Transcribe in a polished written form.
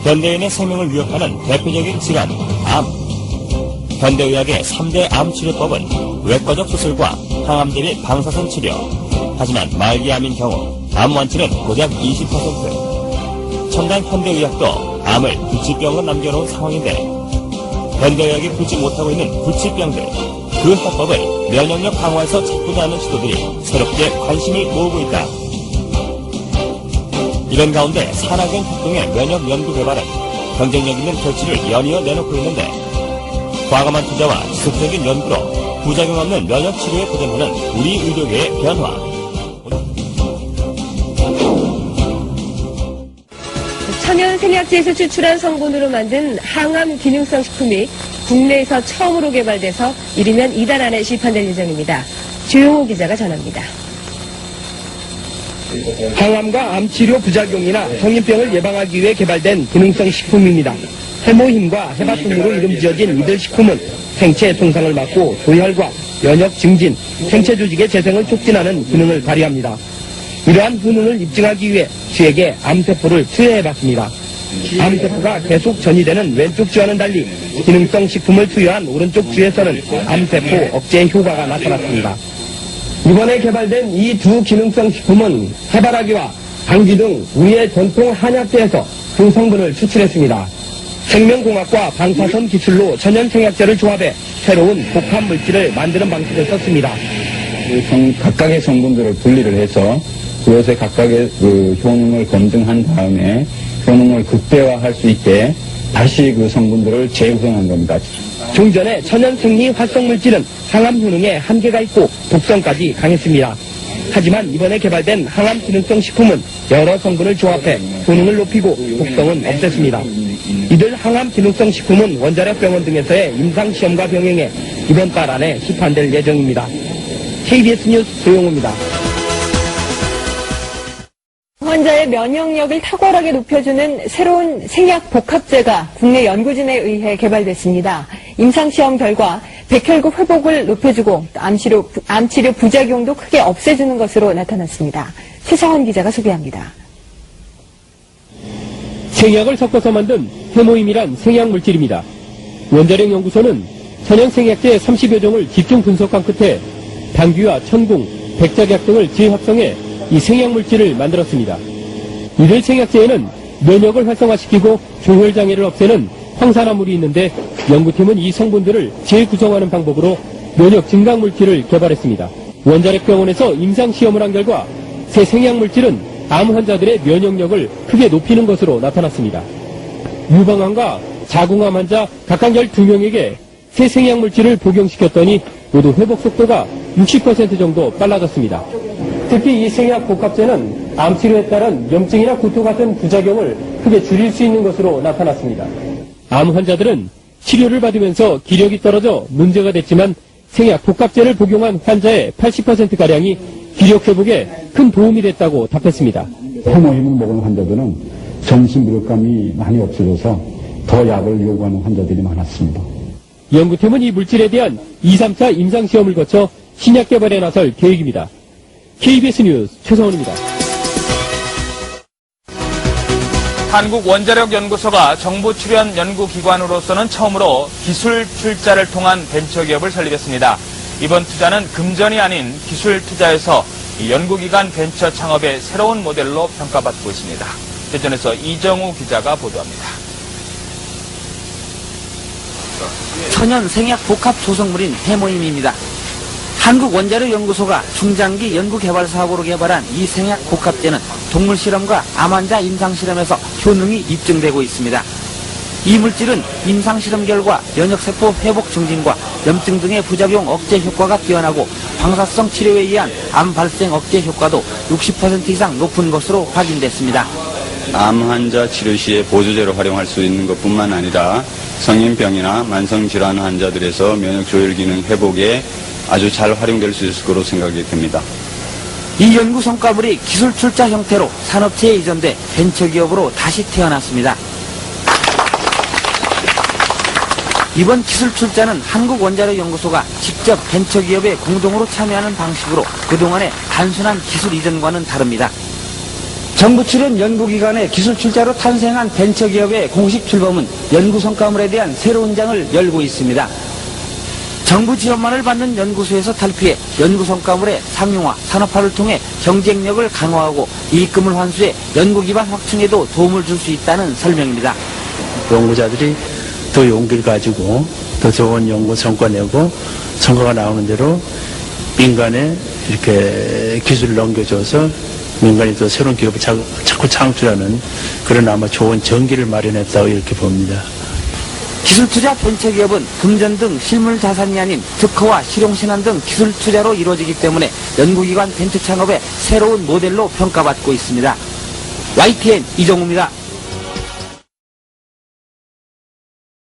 현대인의 생명을 위협하는 대표적인 질환, 암. 현대의학의 3대 암 치료법은 외과적 수술과 항암 대비 방사선 치료. 하지만 말기암인 경우 암 완치는 고작 20%. 첨단 현대의학도 암을 불치병으로 남겨놓은 상황인데 현대의학이 풀지 못하고 있는 불치병들, 그 해법을 면역력 강화에서 찾고자 하는 시도들이 새롭게 관심을 모으고 있다. 이런 가운데 산학연 협동의 면역 연구 개발은 경쟁력 있는 결실을 연이어 내놓고 있는데 과감한 투자와 지속적인 연구로 부작용 없는 면역 치료에 도전하는 우리 의료계의 변화. 천연 생약제에서 추출한 성분으로 만든 항암 기능성 식품이 국내에서 처음으로 개발돼서 이르면 이달 안에 시판될 예정입니다. 조용호 기자가 전합니다. 항암과 암치료 부작용이나 성인병을 예방하기 위해 개발된 기능성 식품입니다. 해모힘과 해바통으로 이름 지어진 이들 식품은 생체 손상을 막고 조혈과 면역 증진, 생체 조직의 재생을 촉진하는 기능을 발휘합니다. 이러한 효능을 입증하기 위해 쥐에게 암세포를 투여해봤습니다. 암세포가 계속 전이되는 왼쪽 쥐와는 달리 기능성 식품을 투여한 오른쪽 쥐에서는 암세포 억제 효과가 나타났습니다. 이번에 개발된 이 두 기능성 식품은 해바라기와 당귀 등 우리의 전통 한약재에서 그 성분을 추출했습니다. 생명공학과 방사선 기술로 천연생약제를 조합해 새로운 복합 물질을 만드는 방식을 썼습니다. 각각의 성분들을 분리를 해서 그것의 각각의 효능을 검증한 다음에 효능을 극대화할 수 있게 다시 그 성분들을 재구성한 겁니다. 종전의 천연생리 활성물질은 항암 효능에 한계가 있고 독성까지 강했습니다. 하지만 이번에 개발된 항암 기능성 식품은 여러 성분을 조합해 효능을 높이고 독성은 없앴습니다. 이들 항암 기능성 식품은 원자력 병원 등에서의 임상시험과 병행해 이번 달 안에 시판될 예정입니다. KBS 뉴스 조용호입니다. 환자의 면역력을 탁월하게 높여주는 새로운 생약 복합제가 국내 연구진에 의해 개발됐습니다. 임상시험 결과 백혈구 회복을 높여주고 암치료 부작용도 크게 없애주는 것으로 나타났습니다. 최상원 기자가 소개합니다. 생약을 섞어서 만든 해모임이란 생약물질입니다. 원자력 연구소는 천연생약제 30여 종을 집중 분석한 끝에 당귀와 천궁, 백작약 등을 재합성해 이 생약물질을 만들었습니다. 이들 생약제에는 면역을 활성화시키고 조혈장애를 없애는 황산화물이 있는데 연구팀은 이 성분들을 재구성하는 방법으로 면역 증강물질을 개발했습니다. 원자력 병원에서 임상시험을 한 결과 새 생약물질은 암 환자들의 면역력을 크게 높이는 것으로 나타났습니다. 유방암과 자궁암 환자 각각 12명에게 새 생약물질을 복용시켰더니 모두 회복 속도가 60% 정도 빨라졌습니다. 특히 이 생약 복합제는 암치료에 따른 염증이나 구토 같은 부작용을 크게 줄일 수 있는 것으로 나타났습니다. 암 환자들은 치료를 받으면서 기력이 떨어져 문제가 됐지만 생약 복합제를 복용한 환자의 80%가량이 기력 회복에 큰 도움이 됐다고 답했습니다. 해모힘을 먹은 환자들은 정신 무력감이 많이 없어져서 더 약을 요구하는 환자들이 많았습니다. 연구팀은 이 물질에 대한 2, 3차 임상시험을 거쳐 신약 개발에 나설 계획입니다. KBS 뉴스 최성원입니다. 한국원자력연구소가 정부 출연 연구기관으로서는 처음으로 기술 출자를 통한 벤처기업을 설립했습니다. 이번 투자는 금전이 아닌 기술 투자에서 연구기관 벤처 창업의 새로운 모델로 평가받고 있습니다. 대전에서 이정우 기자가 보도합니다. 천연 생약 복합 조성물인 해모임입니다. 한국원자력연구소가 중장기 연구개발 사업으로 개발한 이 생약 복합제는 동물 실험과 암 환자 임상실험에서 효능이 입증되고 있습니다. 이 물질은 임상실험 결과 면역세포 회복 증진과 염증 등의 부작용 억제 효과가 뛰어나고 방사성 치료에 의한 암 발생 억제 효과도 60% 이상 높은 것으로 확인됐습니다. 암 환자 치료 시에 보조제로 활용할 수 있는 것뿐만 아니라 성인병이나 만성질환 환자들에서 면역 조절 기능 회복에 아주 잘 활용될 수 있을 거로 생각이 됩니다. 이 연구 성과물이 기술 출자 형태로 산업체에 이전돼 벤처기업으로 다시 태어났습니다. 이번 기술 출자는 한국원자력연구소가 직접 벤처기업에 공동으로 참여하는 방식으로 그동안의 단순한 기술 이전과는 다릅니다. 정부 출연 연구기관의 기술 출자로 탄생한 벤처기업의 공식 출범은 연구 성과물에 대한 새로운 장을 열고 있습니다. 정부 지원만을 받는 연구소에서 탈피해 연구 성과물의 상용화, 산업화를 통해 경쟁력을 강화하고 이익금을 환수해 연구 기반 확충에도 도움을 줄 수 있다는 설명입니다. 연구자들이 더 용기를 가지고 더 좋은 연구 성과 내고 성과가 나오는 대로 민간에 이렇게 기술을 넘겨줘서 민간이 또 새로운 기업을 자꾸 창출하는 그런 아마 좋은 전기를 마련했다고 이렇게 봅니다. 기술투자 벤처기업은 금전 등 실물 자산이 아닌 특허와 실용신안 등 기술 투자로 이루어지기 때문에 연구기관 벤처 창업의 새로운 모델로 평가받고 있습니다. YTN 이정우입니다.